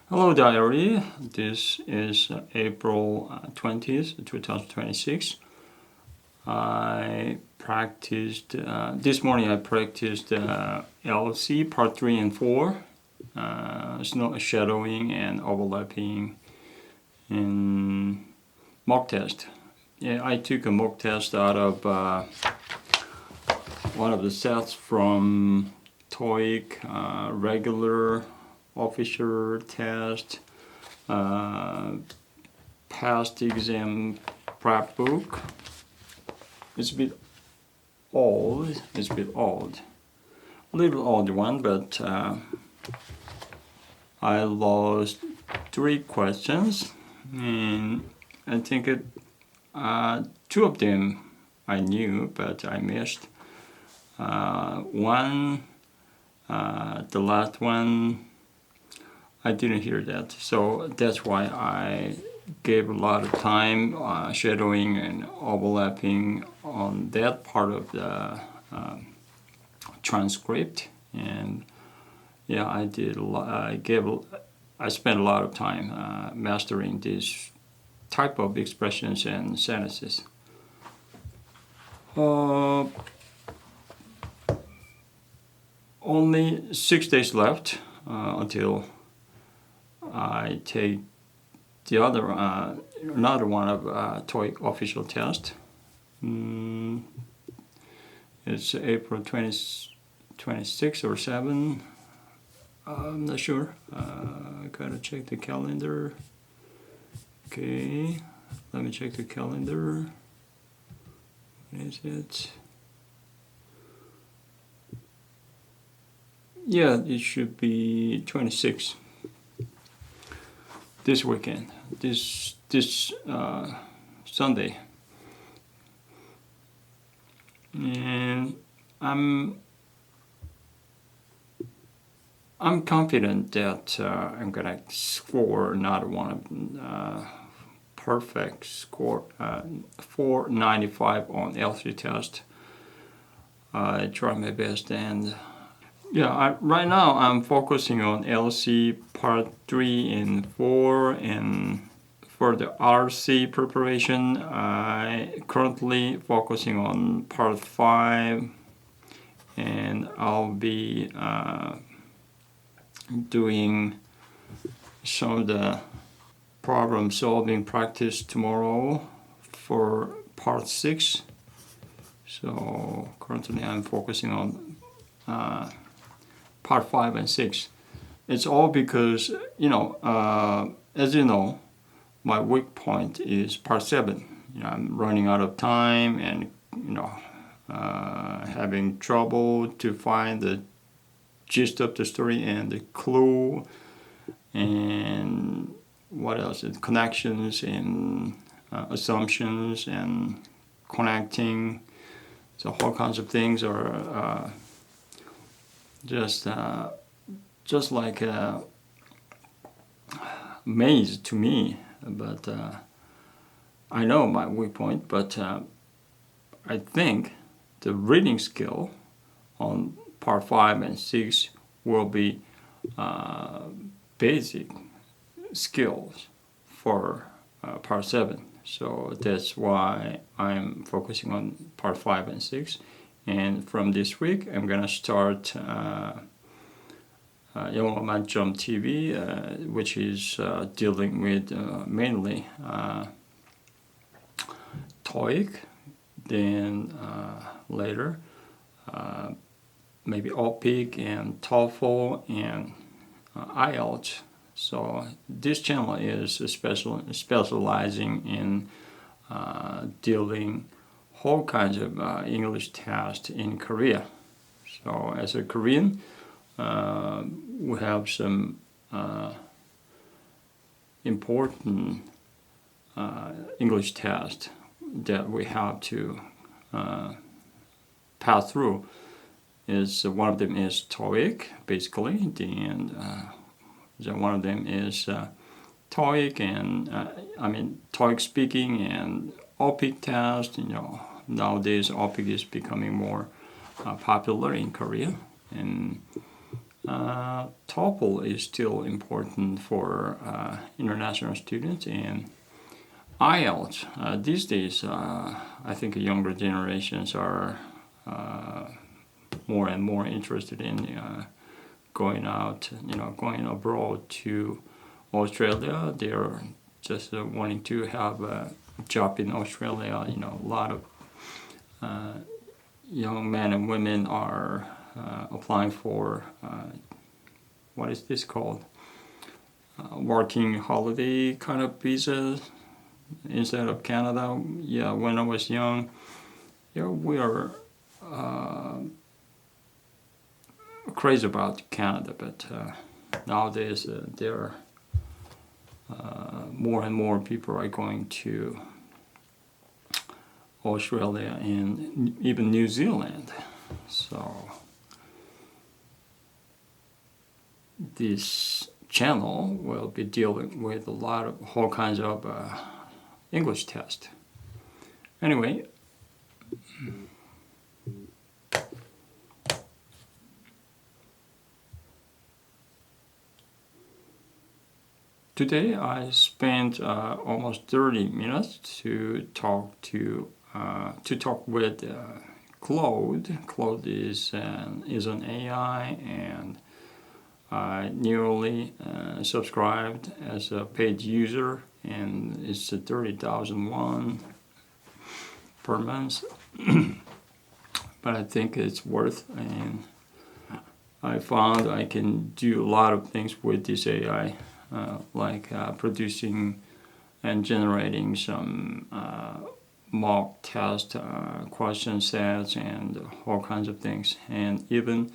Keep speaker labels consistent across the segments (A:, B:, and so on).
A: Hello diary, this is April 20th, 2026. I practiced, this morning I practiced LC part 3 and 4, shadowing and overlapping in mock test. Yeah, I took a mock test out of one of the sets from TOEIC, regular official test, past exam prep book. It's a bit old, a little old one, but I lost 3 questions, and I think 2 of them I knew, but I missed. One, the last one, I didn't hear that, so that's why I gave a lot of time shadowing and overlapping on that part of the transcript. And yeah, I did. I spent a lot of time mastering this type of expressions and sentences. Only 6 days left until I take the other, another one of TOEIC official test. It's April 26 or 7. I'm not sure. I gotta check the calendar. Okay, let me check the calendar. What is it? Yeah, it should be 26. This weekend, this Sunday, and I'm confident that I'm gonna score another one of perfect score, 495 on LC test. I try my best, and yeah, right now I'm focusing on LC part 3 and 4, and for the RC preparation, I currently focusing on part 5, and I'll be doing some of the problem solving practice tomorrow for part 6. So currently I'm focusing on part 5 and 6. It's all because, as you know, my weak point is part 7. I'm running out of time and, having trouble to find the gist of the story and the clue and what else? Connections and assumptions and connecting. So all kinds of things are just like a maze to me, but I know my weak point, but I think the reading skill on part 5 and 6 will be basic skills for part 7. So that's why I'm focusing on part 5 and 6. And from this week, I'm gonna start 영어 만점 TV, which is dealing with mainly TOEIC. Then later, maybe OPIC and TOEFL and IELTS. So this channel is specializing in dealing whole kinds of English tests in Korea. So as a Korean, we have some important English tests that we have to pass through. One of them is TOEIC, basically, and one of them is TOEIC and TOEIC speaking and OPIC test. Nowadays OPIC is becoming more popular in Korea, and TOEFL is still important for international students, and IELTS. These days, I think younger generations are more and more interested in going out, going abroad to Australia. They're just wanting to have a job in Australia. A lot of young men and women are applying for what is this called? Working holiday kind of visa instead of Canada. Yeah, when I was young, we are crazy about Canada, but nowadays there are more and more people are going to Australia and even New Zealand. So this channel will be dealing with a lot of whole kinds of English tests. Anyway, today I spent almost 30 minutes to talk with Claude. Claude is an AI, and I newly subscribed as a paid user, and it's 30,000 won per month. But I think it's worth, and I found I can do a lot of things with this AI, like producing and generating some mock test question sets and all kinds of things, and even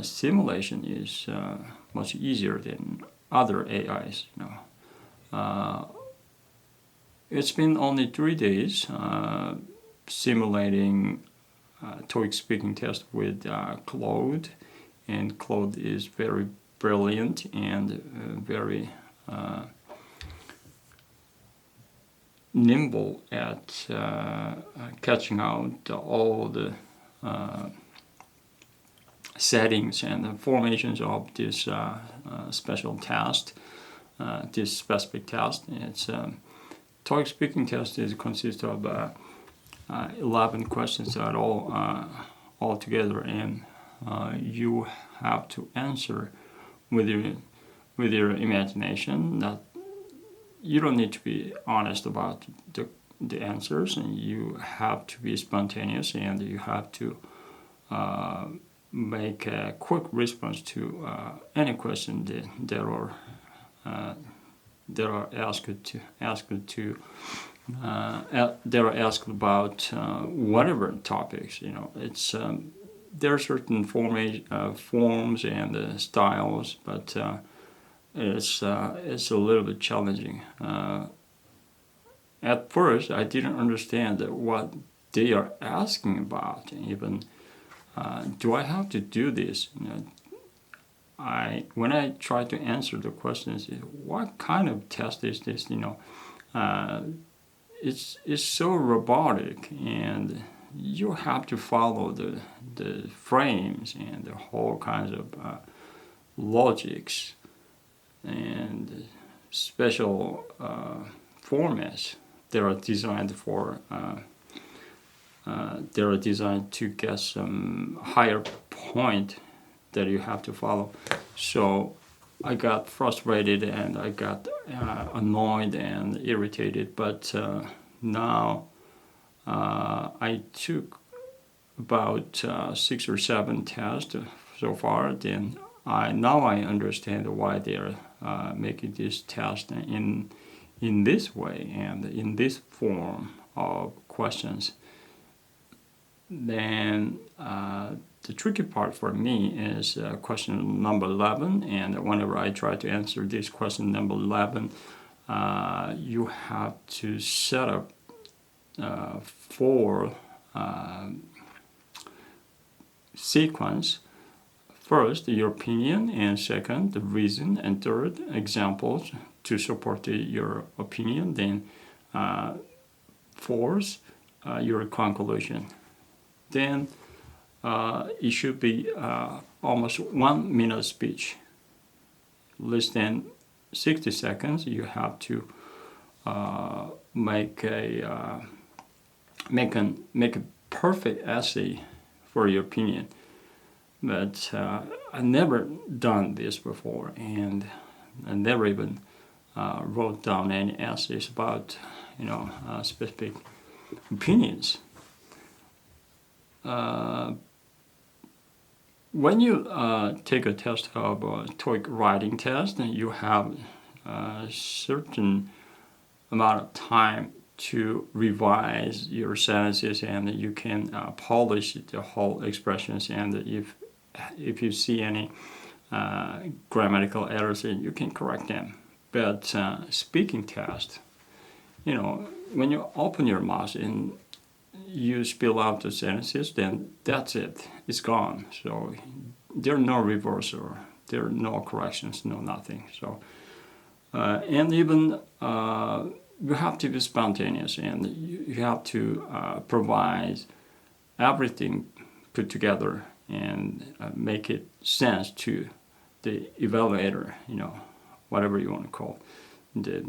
A: simulation is much easier than other AIs. It's been only 3 days simulating TOEIC speaking test with Claude, and Claude is very brilliant and very nimble at catching out all the settings and the formations of this special test, this specific test. It's TOEIC speaking test consists of 11 questions at all together, and you have to answer with your imagination. That you don't need to be honest about the answers, and you have to be spontaneous, and you have to make a quick response to any question that are asked about whatever topics. It's there are certain forms and styles, but it's a little bit challenging. At first, I didn't understand what they are asking about. Even do I have to do this? When I try to answer the questions, what kind of test is this? It's so robotic, and you have to follow the frames and the whole kinds of logics and special formats. They are designed to get some higher point that you have to follow. So I got frustrated, and I got annoyed and irritated. But now I took about 6 or 7 tests so far. Then now I understand why they are making this test in this way and in this form of questions. Then the tricky part for me is question number 11, and whenever I try to answer this question number 11, you have to set up 4 sequence. First, your opinion, and second, the reason, and third, examples to support your opinion. Then fourth, your conclusion. Then it should be almost 1 minute speech. Less than 60 seconds, you have to make a perfect essay for your opinion. But I never done this before, and I never even wrote down any essays about specific opinions. When you take a test of a TOEIC writing test, you have a certain amount of time to revise your sentences, and you can polish the whole expressions. And if you see any grammatical errors, you can correct them. But speaking test, when you open your mouth and you spill out the sentences, then that's it. It's gone. So there are no reversal, there are no corrections, no nothing. So and even you have to be spontaneous, and you have to provide everything put together and make it sense to the evaluator, whatever you want to call it.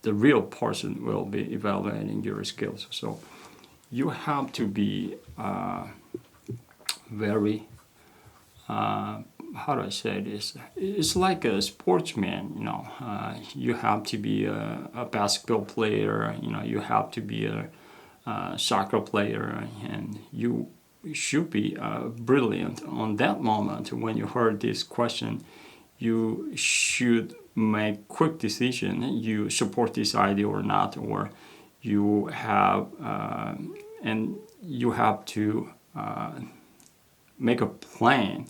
A: The real person will be evaluating your skills. So you have to be very, how do I say this? It's like a sportsman, you have to be a basketball player, you have to be a soccer player, and you should be brilliant on that moment. When you heard this question, you should make quick decision. You support this idea or not, or you have to make a plan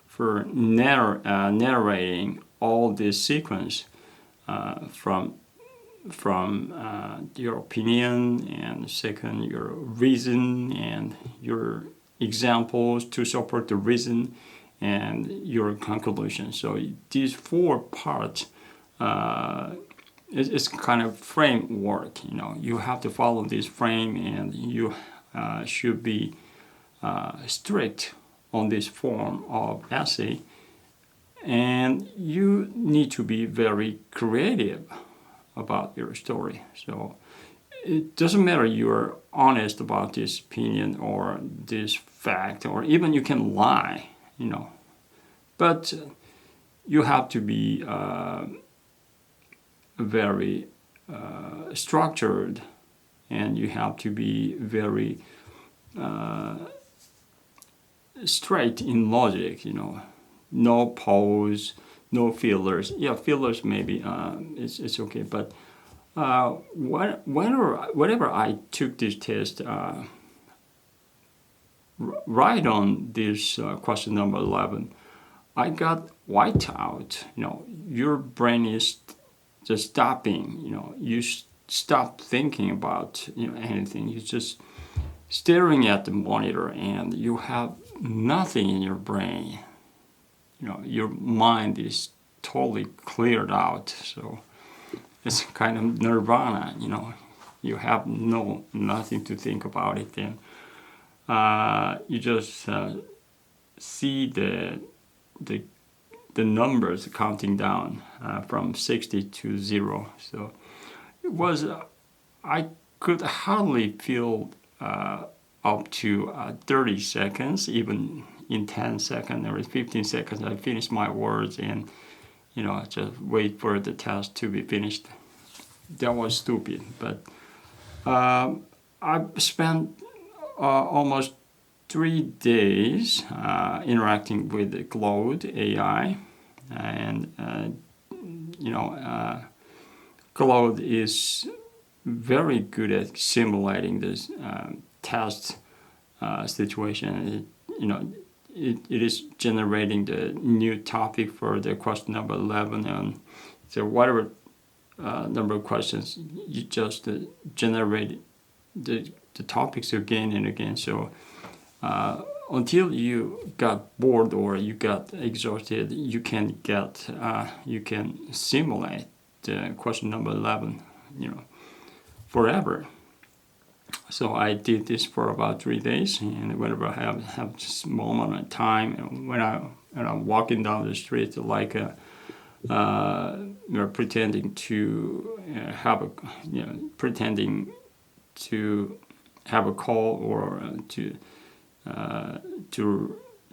A: for narrating all this sequence from your opinion, and second, your reason, and your examples to support the reason, and your conclusion. So these 4 parts, it's kind of framework. You have to follow this frame, and you should be strict on this form of essay, and you need to be very creative about your story. So it doesn't matter you're honest about this opinion or this fact, or even you can lie, but you have to be very structured, and you have to be very straight in logic, no pause, no fillers. Yeah, fillers maybe it's okay, but whenever I took this test, right on this question number 11, I got wiped out. Your brain is just stopping. You stop thinking about anything. You're just staring at the monitor, and you have nothing in your brain. Your mind is totally cleared out. So it's kind of nirvana. You have nothing to think about it. Then you just see the numbers counting down from 60 to 0. So it was I could hardly feel up to 30 seconds, even in 10 seconds or 15 seconds. I finished my words, and just wait for the test to be finished. That was stupid, but I spent almost 3 days interacting with the Claude AI, and Claude is very good at simulating this test situation. It is generating the new topic for the question number 11, and so whatever number of questions, you just generate the topics again and again. So until you got bored or you got exhausted, you can simulate the question number 11, forever. So I did this for about 3 days, and whenever I have just moment of time, and when I'm walking down the street, like pretending to pretending to have a call, or to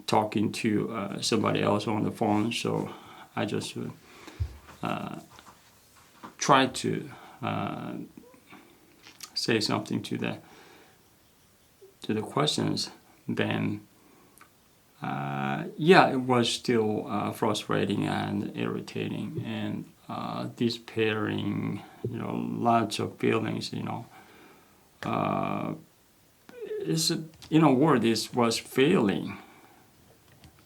A: talking to somebody else on the phone. So I just try to say something to the questions. Then it was still frustrating and irritating, and despairing, lots of feelings, it's in a word, this was failing.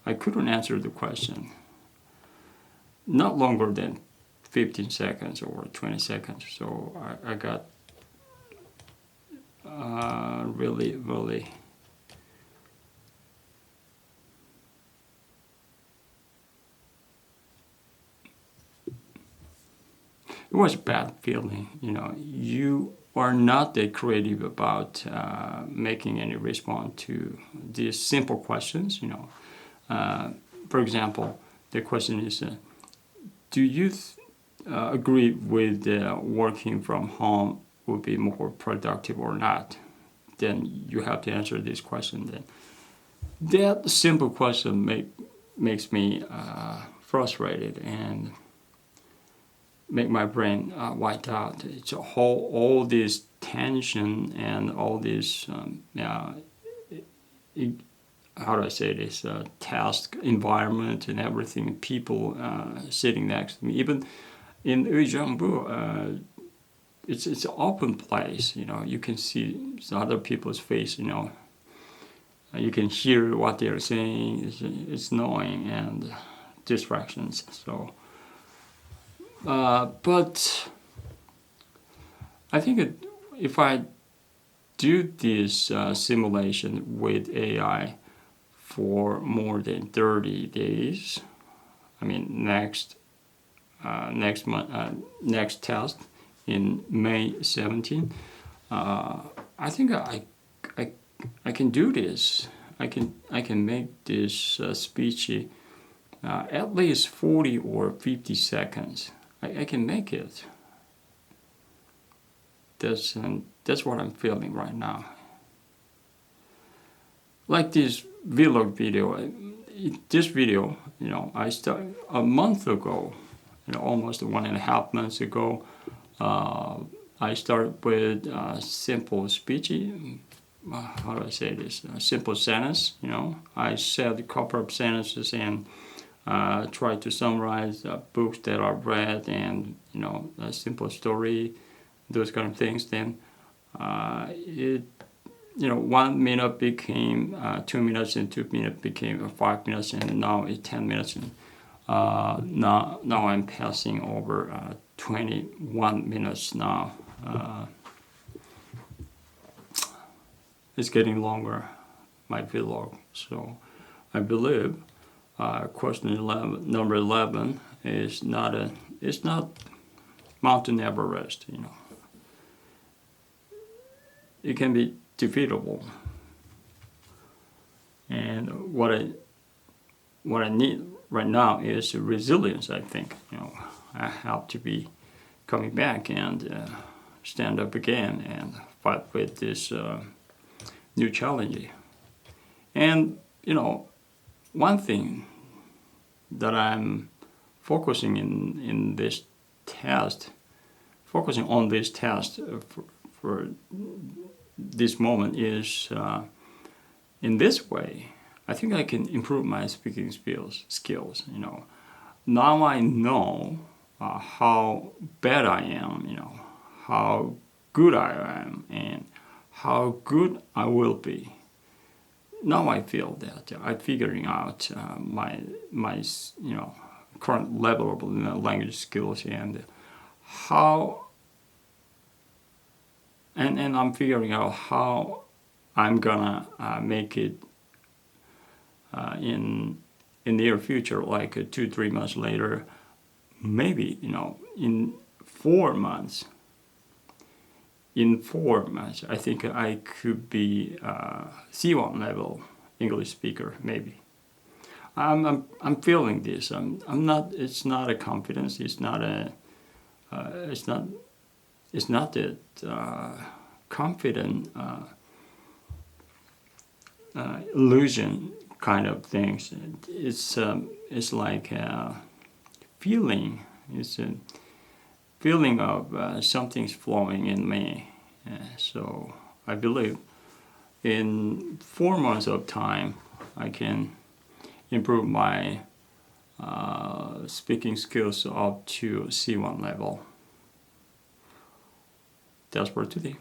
A: I couldn't answer the question. Not longer than 15 seconds or 20 seconds. So I got really, really it was a bad feeling. You are not that creative about making any response to these simple questions. For example, the question is, do you agree with working from home would be more productive or not? Then you have to answer this question. Then that simple question makes me frustrated and make my brain wiped out. It's all this tension and all this how do I say this, task environment and everything, people sitting next to me. Even in Uijiangbu, it's an open place, you can see other people's face, you can hear what they're saying. It's annoying and distractions. So, but I think if I do this simulation with AI for more than 30 days, I mean next month, next test in May 17, I think I can do this. I can make this speech at least 40 or 50 seconds. I can make it. That's what I'm feeling right now. Like this vlog video. This video, I started a month ago, almost 1.5 months ago. I started with simple speech. How do I say this? Simple sentence. I said a couple of sentences and try to summarize books that I've read, and a simple story, those kind of things. Then 1 minute became 2 minutes, and 2 minutes became 5 minutes, and now it's 10 minutes. And now I'm passing over 21 minutes now. It's getting longer, my vlog. So I believe question number 11 is it's not Mountain Everest. It can be defeatable. And what I need right now is resilience. I think I have to be coming back and stand up again and fight with this new challenge. And one thing that I'm focusing in this test, focusing on this test for this moment is in this way. I think I can improve my speaking skills. Now I know how bad I am. How good I am, and how good I will be. Now I feel that I'm figuring out my current level of language skills, and and I'm figuring out how I'm gonna make it in near future, like 2-3 months later, maybe in 4 months. in 4 months, I think I could be C1 level English speaker, maybe. I'm feeling this. I'm not. It's not a confidence. It's not a. It's not that confident illusion kind of things. It's like a feeling. It's a feeling of something's flowing in me. So I believe in 4 months of time, I can improve my speaking skills up to C1 level. That's for today.